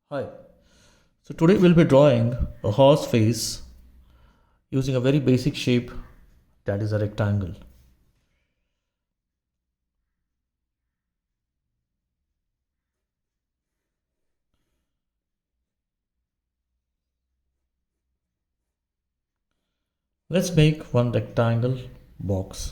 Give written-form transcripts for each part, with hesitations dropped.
Hi. So today we'll be drawing a horse face using a very basic shape that is a rectangle. Let's make one rectangle box.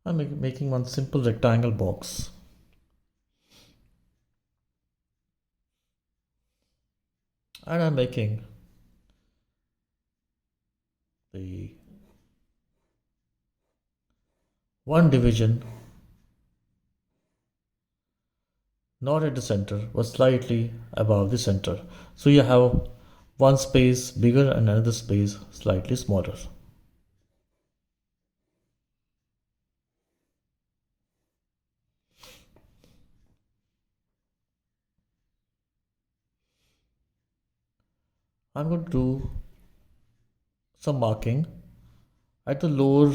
I'm making one simple rectangle box. And I'm making the one division not at the center but slightly above the center. So you have one space bigger and another space slightly smaller. I'm going to do some marking at the lower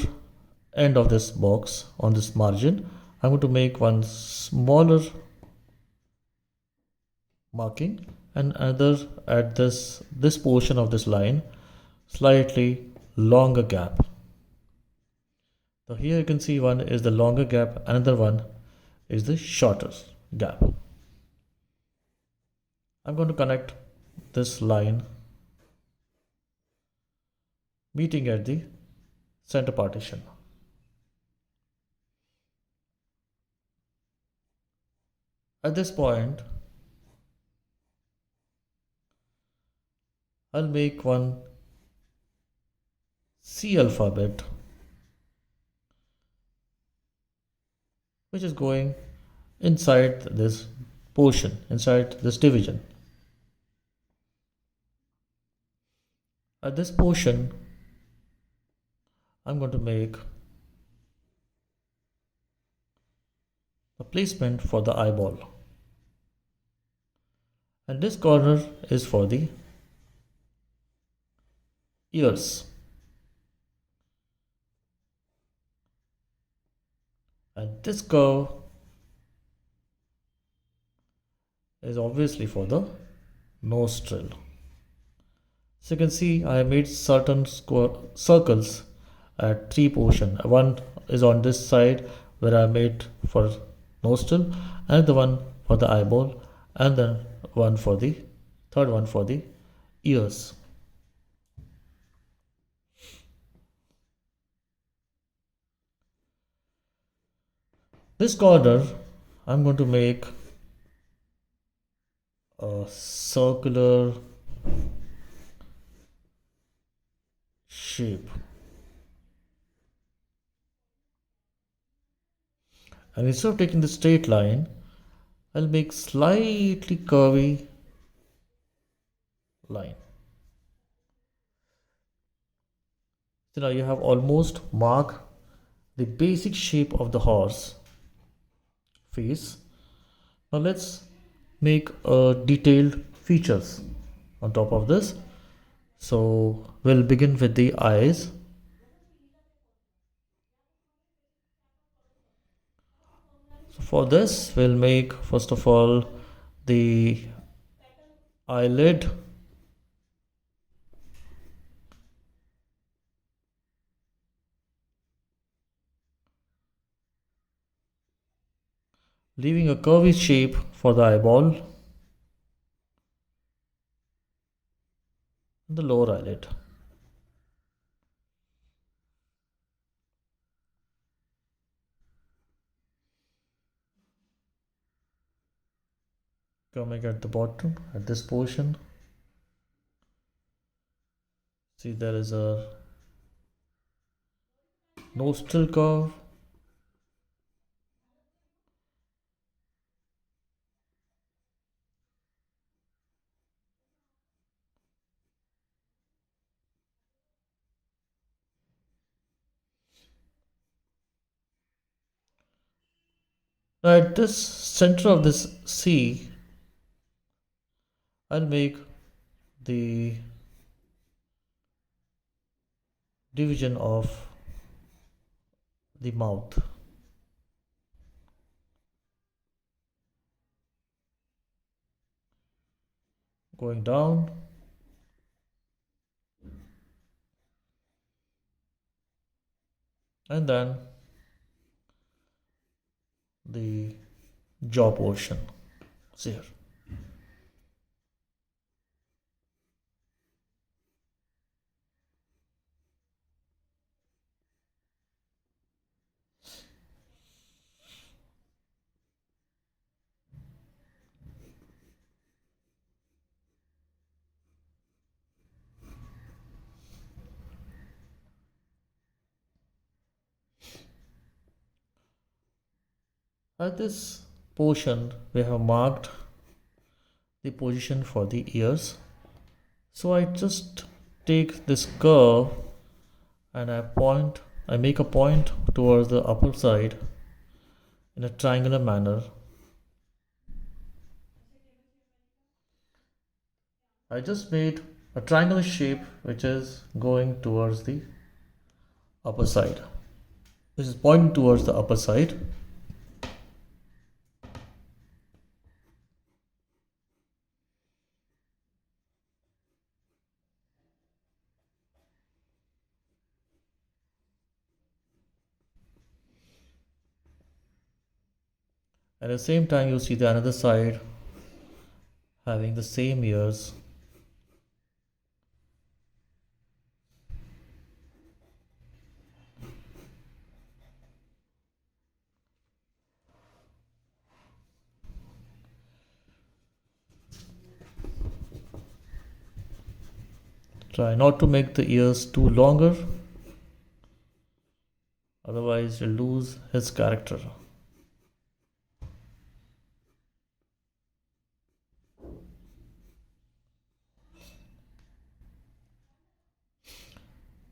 end of this box on this margin. I'm going to make one smaller marking and another at this portion of this line slightly longer gap. So here you can see one is the longer gap, another one is the shorter gap. I'm going to connect this line meeting at the center partition. At this point I'll make one C alphabet which is going inside this portion, inside this division. At this portion I'm going to make a placement for the eyeball, and this corner is for the ears, and this curve is obviously for the nostril. So you can see I have made certain circles at three portion. One is on this side where I made for nostril, and the one for the eyeball, and then one for the third one for the ears. This corner I'm going to make a circular shape, and instead of taking the straight line I'll make slightly curvy line. So now you have almost marked the basic shape of the horse face. Now let's make detailed features on top of this. So we'll begin with the eyes. So for this we'll make first of all the eyelid, leaving a curvy shape for the eyeball and the lower eyelid. Coming at the bottom at this portion, see there is a nostril curve, at this center of this C I'll make the division of the mouth. Going down, and then the jaw portion. See here. At this portion, we have marked the position for the ears. So I just take this curve and I make a point towards the upper side in a triangular manner. I just made a triangular shape which is going towards the upper side. This is pointing towards the upper side. At the same time, you see the another side having the same ears. Try not to make the ears too longer, otherwise you'll lose his character.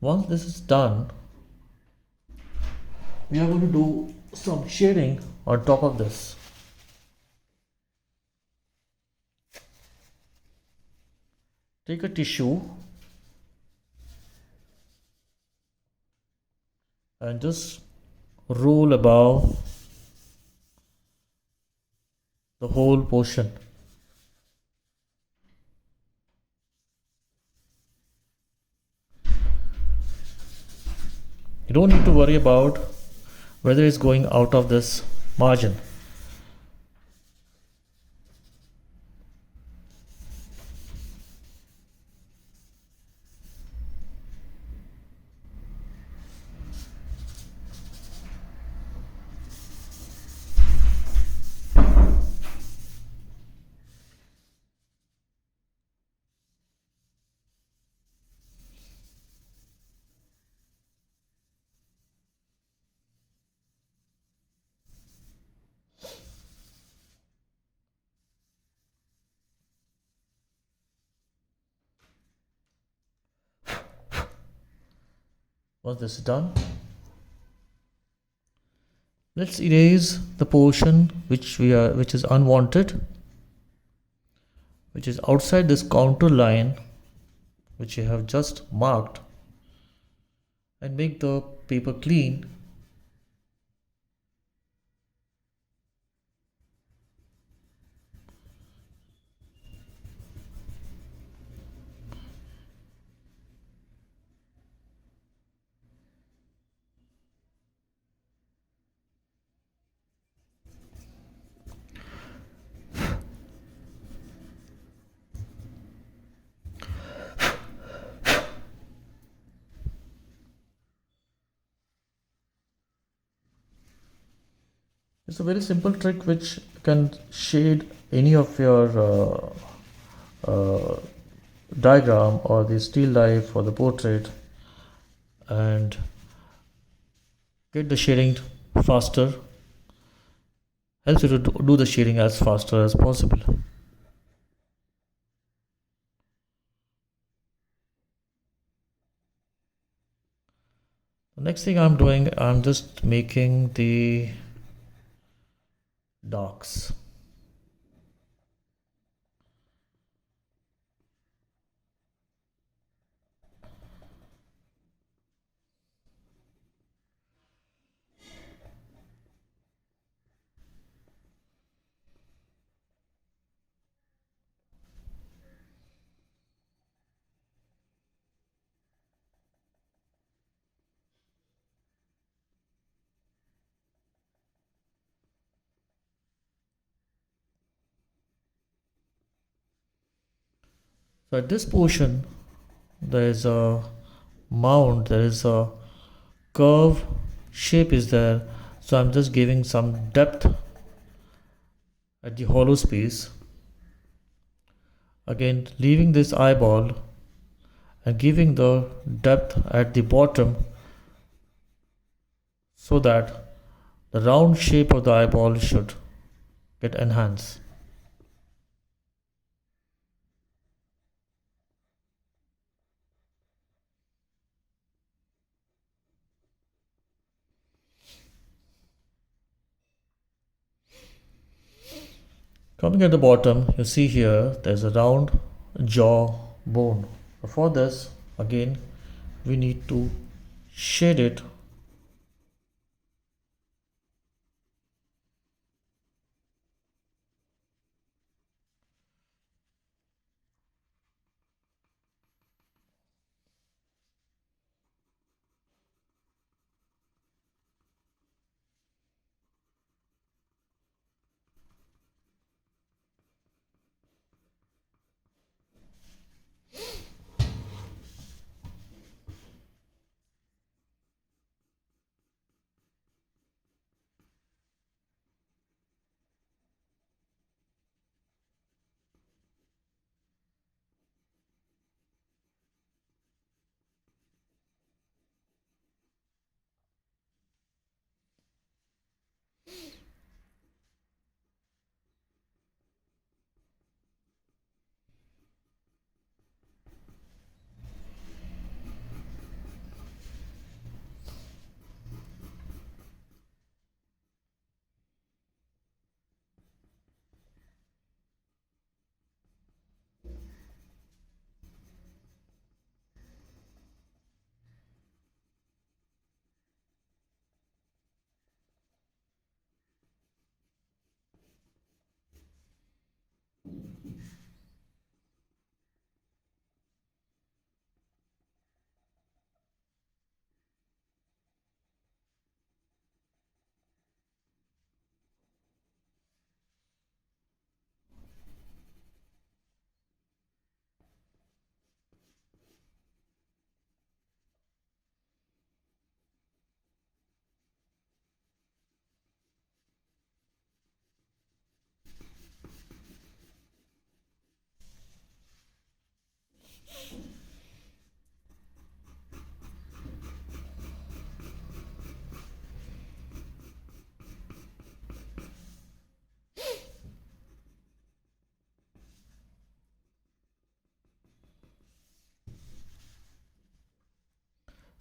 Once this is done, we are going to do some shading on top of this. Take a tissue and just roll above the whole portion. You don't need to worry about whether it's going out of this margin. Once this is done, let's erase the portion which is unwanted, which is outside this contour line which you have just marked, and make the paper clean. It's a very simple trick which can shade any of your diagram or the still life or the portrait and get the shading faster. Helps you to do the shading as faster as possible. The next thing I'm doing, I'm just making the darks. So at this portion, there is a mound, there is a curve shape is there. So I'm just giving some depth at the hollow space. Again, leaving this eyeball and giving the depth at the bottom so that the round shape of the eyeball should get enhanced. Coming at the bottom, you see here there's a round jaw bone. For this, again, we need to shade it.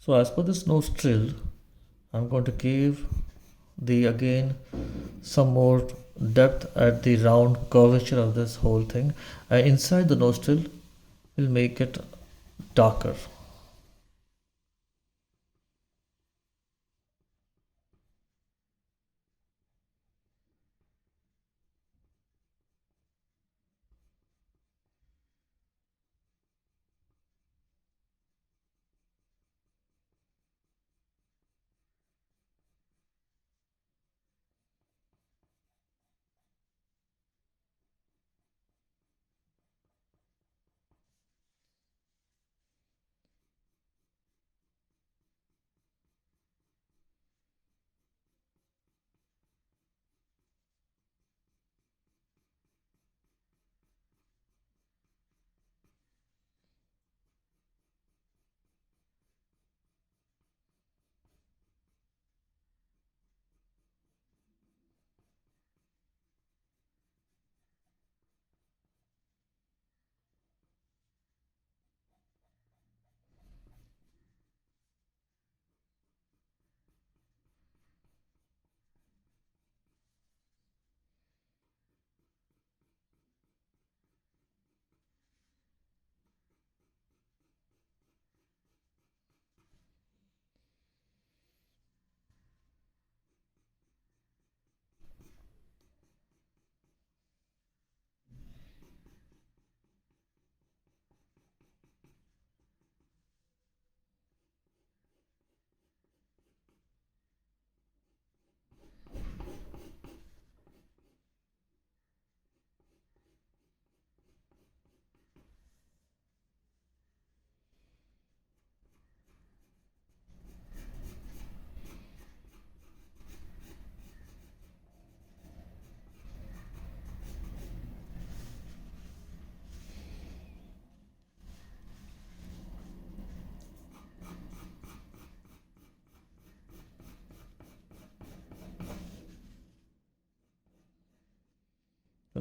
So as per this nostril, I'm going to give the again some more depth at the round curvature of this whole thing. Inside the nostril, we'll make it darker.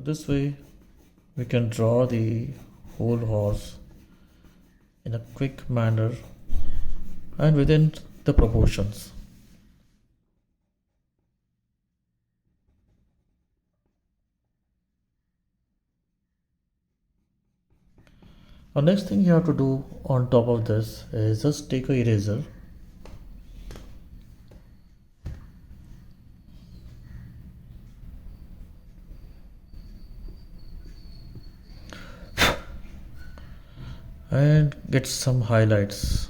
This way we can draw the whole horse in a quick manner and within the proportions. Now next thing you have to do on top of this is just take a eraser and get some highlights.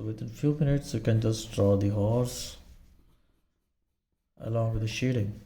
So within few minutes you can just draw the horse along with the shading.